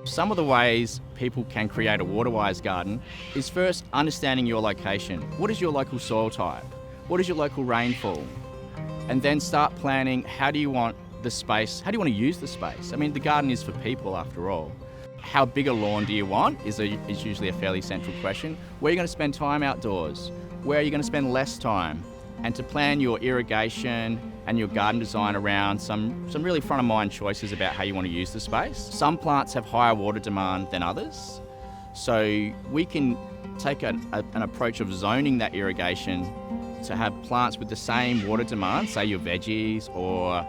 Some of the ways people can create a waterwise garden is first understanding your location. What is your local soil type? What is your local rainfall? And then start planning, how do you want the space, how do you want to use the space? I mean, the garden is for people after all. How big a lawn do you want is usually a fairly central question. Where are you going to spend time outdoors? Where are you going to spend less time? And to plan your irrigation and your garden design around some really front of mind choices about how you want to use the space. Some plants have higher water demand than others. So we can take an approach of zoning that irrigation to have plants with the same water demand, say your veggies or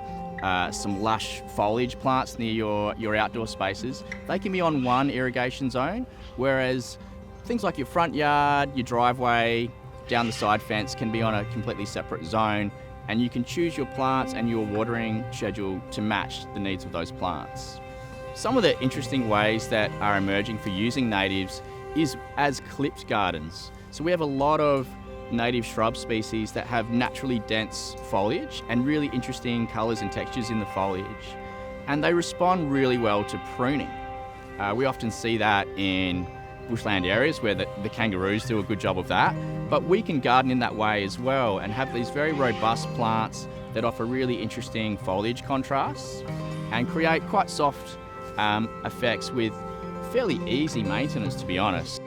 some lush foliage plants near your outdoor spaces. They can be on one irrigation zone, whereas things like your front yard, your driveway, down the side fence can be on a completely separate zone, and you can choose your plants and your watering schedule to match the needs of those plants. Some of the interesting ways that are emerging for using natives is as clipped gardens. So we have a lot of native shrub species that have naturally dense foliage and really interesting colours and textures in the foliage, and they respond really well to pruning. We often see that in bushland areas where the kangaroos do a good job of that, but we can garden in that way as well and have these very robust plants that offer really interesting foliage contrasts and create quite soft effects with fairly easy maintenance, to be honest.